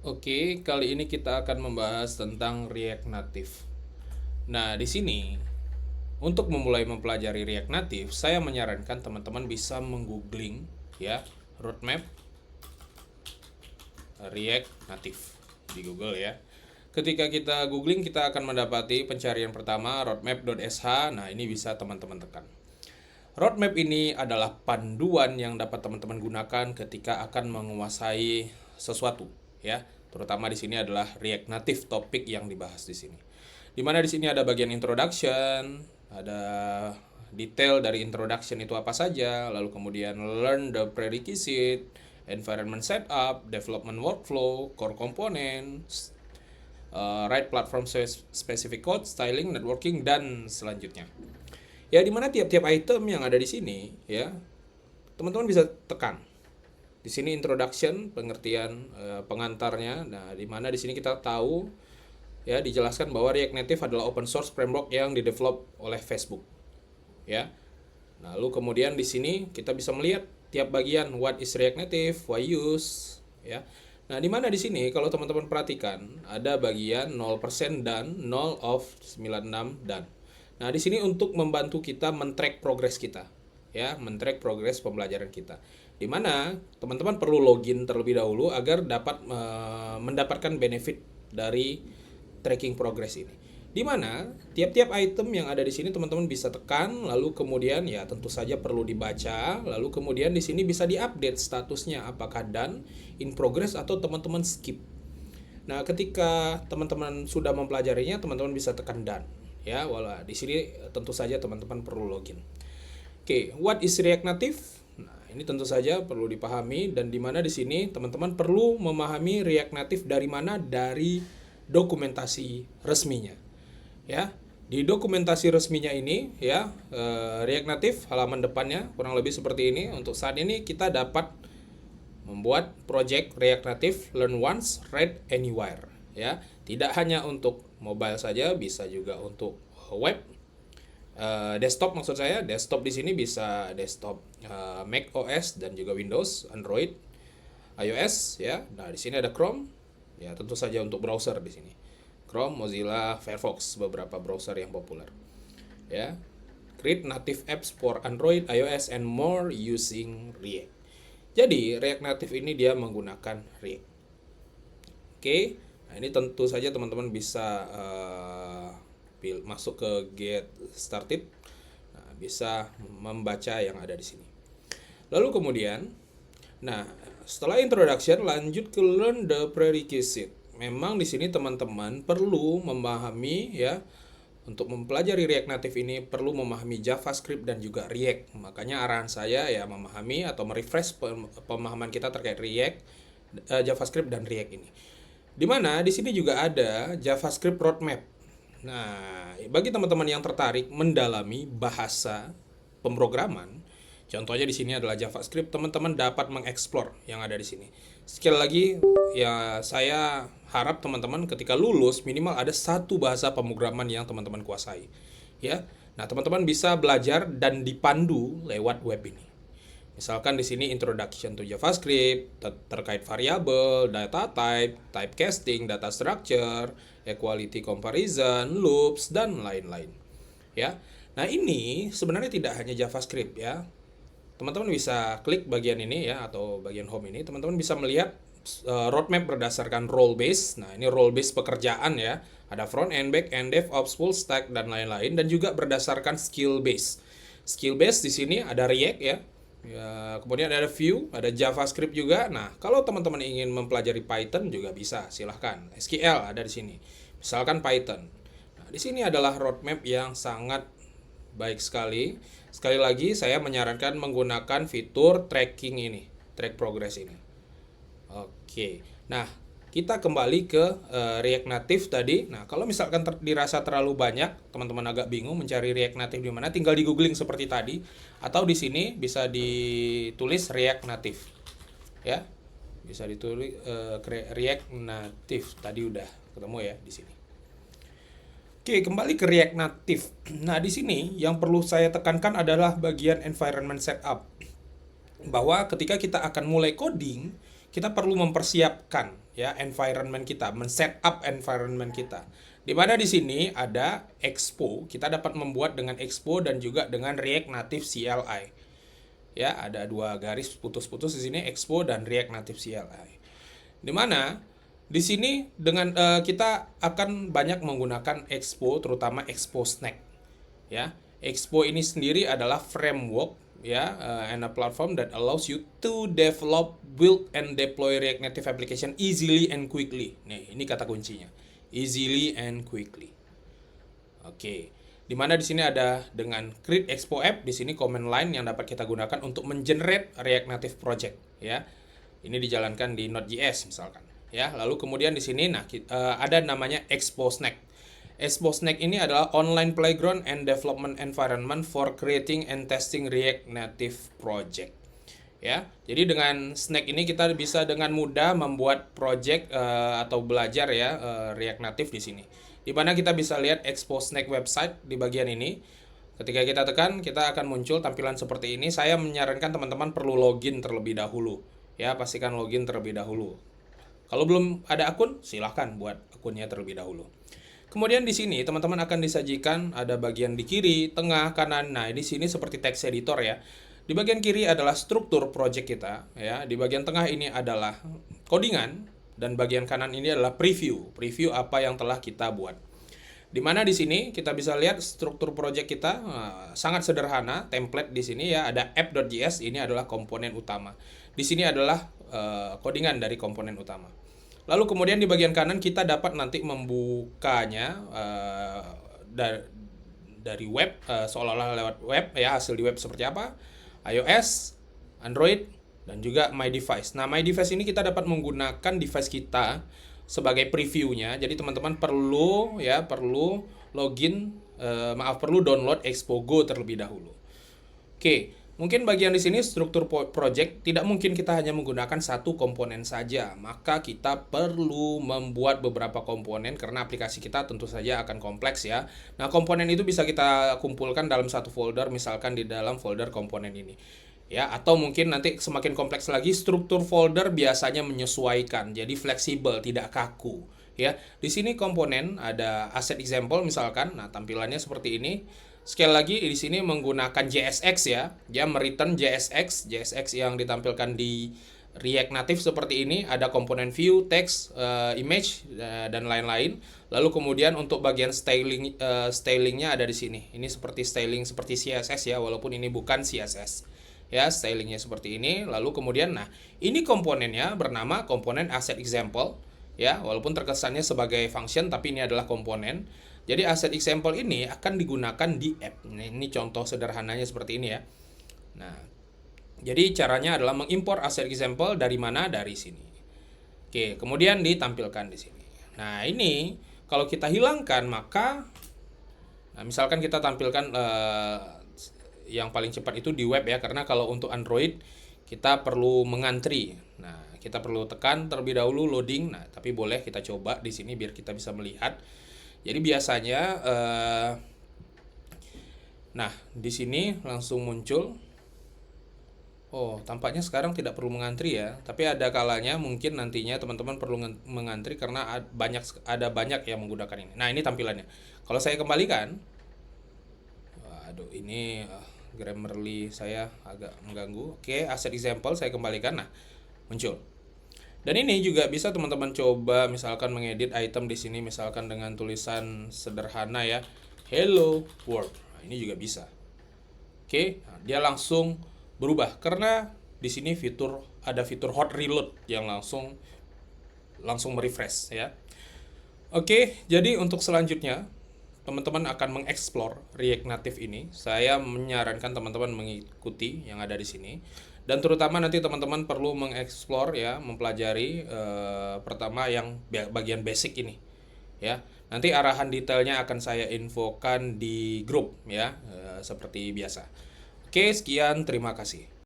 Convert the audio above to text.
Oke, kali ini kita akan membahas tentang React Native. Nah, di sini untuk memulai mempelajari React Native, saya menyarankan teman-teman bisa menggoogling ya roadmap React Native di Google ya. Ketika kita googling, kita akan mendapati pencarian pertama roadmap.sh. Nah, ini bisa teman-teman tekan. Roadmap ini adalah panduan yang dapat teman-teman gunakan ketika akan menguasai sesuatu, ya. Terutama di sini adalah React Native topik yang dibahas di sini. Di mana di sini ada bagian introduction, ada detail dari introduction itu apa saja, lalu kemudian learn the prerequisite, environment setup, development workflow, core components, write platform specific code, styling, networking, dan selanjutnya. Ya, dimana tiap-tiap item yang ada di sini ya teman-teman bisa tekan di sini introduction, pengertian pengantarnya. Nah, dimana di sini kita tahu ya dijelaskan bahwa React Native adalah open source framework yang didevelop oleh Facebook ya. Lalu kemudian di sini kita bisa melihat tiap bagian what is React Native, why use ya. Nah, di mana di sini kalau teman-teman perhatikan ada bagian 0% dan 0 of 96 dan. Nah, di sini untuk membantu kita men-track progress kita, ya, men-track progress pembelajaran kita. Di mana teman-teman perlu login terlebih dahulu agar dapat mendapatkan benefit dari tracking progress ini. Di mana tiap-tiap item yang ada di sini teman-teman bisa tekan, lalu kemudian ya tentu saja perlu dibaca, lalu kemudian di sini bisa diupdate statusnya apakah done, in progress atau teman-teman skip. Nah, ketika teman-teman sudah mempelajarinya, teman-teman bisa tekan done. Ya, wala di sini tentu saja teman-teman perlu login. Oke, what is React Native? Nah, ini tentu saja perlu dipahami dan di mana di sini teman-teman perlu memahami React Native dari mana? Dari dokumentasi resminya. Ya, di dokumentasi resminya ini ya React Native halaman depannya kurang lebih seperti ini. Untuk saat ini kita dapat membuat project React Native Learn Once, Read Anywhere ya. Tidak hanya untuk mobile saja, bisa juga untuk web, desktop maksud saya. Desktop di sini bisa desktop Mac OS dan juga Windows, Android, iOS ya. Nah, di sini ada Chrome. Ya, tentu saja untuk browser di sini. Chrome, Mozilla, Firefox, beberapa browser yang populer. Ya. Create native apps for Android, iOS and more using React. Jadi, React Native ini dia menggunakan React. Oke. Nah, ini tentu saja teman-teman bisa masuk ke get started. Nah, bisa membaca yang ada di sini. Lalu kemudian, nah, setelah introduction lanjut ke learn the prerequisite. Memang di sini teman-teman perlu memahami ya, untuk mempelajari React Native ini perlu memahami JavaScript dan juga React. Makanya arahan saya ya memahami atau merefresh pemahaman kita terkait React, JavaScript dan React ini. Dimana di sini juga ada JavaScript roadmap. Nah, bagi teman-teman yang tertarik mendalami bahasa pemrograman, contohnya di sini adalah JavaScript, teman-teman dapat mengeksplor yang ada di sini. Sekali lagi, ya saya harap teman-teman ketika lulus minimal ada satu bahasa pemrograman yang teman-teman kuasai. Ya, nah teman-teman bisa belajar dan dipandu lewat web ini. Misalkan di sini introduction to JavaScript terkait variabel, data type, typecasting, data structure, equality comparison, loops dan lain-lain. Ya. Nah, ini sebenarnya tidak hanya JavaScript ya. Teman-teman bisa klik bagian ini ya atau bagian home ini, teman-teman bisa melihat roadmap berdasarkan role base. Nah, ini role base pekerjaan ya. Ada front end, back end, DevOps, full stack dan lain-lain dan juga berdasarkan skill base. Skill base di sini ada React ya. Ya, kemudian ada Vue, ada JavaScript juga. Nah, kalau teman-teman ingin mempelajari Python juga bisa, silahkan. SQL ada di sini. Misalkan Python. Nah, di sini adalah roadmap yang sangat baik sekali. Sekali lagi, saya menyarankan menggunakan fitur tracking ini, track progress ini. Oke. Nah, kita kembali ke React Native tadi. Nah, kalau misalkan dirasa terlalu banyak, teman-teman agak bingung mencari React Native di mana, tinggal di googling seperti tadi atau di sini bisa ditulis React Native. Ya. Bisa ditulis React Native. Tadi udah ketemu ya di sini. Oke, kembali ke React Native. Nah, di sini yang perlu saya tekankan adalah bagian environment setup. Bahwa ketika kita akan mulai coding, kita perlu mempersiapkan ya environment kita, men-setup environment kita. Di mana di sini ada Expo, kita dapat membuat dengan Expo dan juga dengan React Native CLI. Ya, ada dua garis putus-putus di sini, Expo dan React Native CLI. Di mana di sini dengan kita akan banyak menggunakan Expo, terutama Expo Snack. Ya, Expo ini sendiri adalah framework ya, and a platform that allows you to develop, build, and deploy React Native application easily and quickly. Nih, ini kata kuncinya, easily and quickly. Oke, dimana di sini ada dengan create Expo app, di sini command line yang dapat kita gunakan untuk mengenerate React Native project. Ya, ini dijalankan di Node.js misalkan. Ya, lalu kemudian di sini, nah ada namanya Expo Snack. Expo Snack ini adalah online playground and development environment for creating and testing React Native project. Ya, jadi dengan Snack ini kita bisa dengan mudah membuat project atau belajar ya React Native di sini. Di mana kita bisa lihat Expo Snack website di bagian ini. Ketika kita tekan, kita akan muncul tampilan seperti ini. Saya menyarankan teman-teman perlu login terlebih dahulu. Ya, pastikan login terlebih dahulu. Kalau belum ada akun, silahkan buat akunnya terlebih dahulu. Kemudian di sini teman-teman akan disajikan ada bagian di kiri, tengah, kanan. Nah, di sini seperti text editor ya. Di bagian kiri adalah struktur project kita ya. Di bagian tengah ini adalah codingan dan bagian kanan ini adalah preview apa yang telah kita buat. Di mana di sini kita bisa lihat struktur project kita sangat sederhana, template di sini ya, ada app.js, ini adalah komponen utama. Di sini adalah codingan dari komponen utama. Lalu kemudian di bagian kanan kita dapat nanti membukanya dari web, seolah-olah lewat web ya, hasil di web seperti apa, iOS, Android, dan juga My Device. Nah, My Device ini kita dapat menggunakan device kita sebagai previewnya. Jadi teman-teman perlu login, perlu download Expo Go terlebih dahulu. Oke. Mungkin bagian di sini struktur project tidak mungkin kita hanya menggunakan satu komponen saja, maka kita perlu membuat beberapa komponen karena aplikasi kita tentu saja akan kompleks ya. Nah, komponen itu bisa kita kumpulkan dalam satu folder, misalkan di dalam folder komponen ini. Ya, atau mungkin nanti semakin kompleks lagi struktur folder biasanya menyesuaikan, jadi fleksibel, tidak kaku. Ya, di sini komponen ada asset example misalkan. Nah, tampilannya seperti ini. Sekali lagi di sini menggunakan JSX ya. Dia mereturn JSX yang ditampilkan di React Native seperti ini, ada komponen view, text, image dan lain-lain. Lalu kemudian untuk bagian stylingnya ada di sini. Ini seperti styling seperti CSS ya, walaupun ini bukan CSS. Ya, stylingnya seperti ini. Lalu kemudian nah, ini komponennya bernama komponen asset example ya, walaupun terkesannya sebagai function tapi ini adalah komponen. Jadi asset example ini akan digunakan di app. Nah, ini contoh sederhananya seperti ini ya. Nah, jadi caranya adalah mengimpor asset example dari mana? Dari sini. Oke, kemudian ditampilkan di sini. Nah, ini kalau kita hilangkan maka misalkan kita tampilkan yang paling cepat itu di web ya, karena kalau untuk Android kita perlu mengantri. Nah, kita perlu tekan terlebih dahulu loading. Nah, tapi boleh kita coba di sini biar kita bisa melihat. Jadi biasanya nah, di sini langsung muncul. Oh, tampaknya sekarang tidak perlu mengantri ya. Tapi ada kalanya mungkin nantinya teman-teman perlu mengantri karena ada banyak yang menggunakan ini. Nah, ini tampilannya. Kalau saya kembalikan, waduh, ini Grammarly saya agak mengganggu. Oke, asset example saya kembalikan. Nah, muncul. Dan ini juga bisa teman-teman coba misalkan mengedit item di sini misalkan dengan tulisan sederhana ya, hello world. Nah, ini juga bisa. Oke, nah, dia langsung berubah karena di sini ada fitur hot reload yang langsung merefresh ya. Oke, jadi untuk selanjutnya teman-teman akan mengeksplor React Native ini. Saya menyarankan teman-teman mengikuti yang ada di sini. Dan terutama nanti teman-teman perlu mengeksplor ya, mempelajari pertama yang bagian basic ini ya. Nanti arahan detailnya akan saya infokan di grup ya, seperti biasa. Oke, sekian, terima kasih.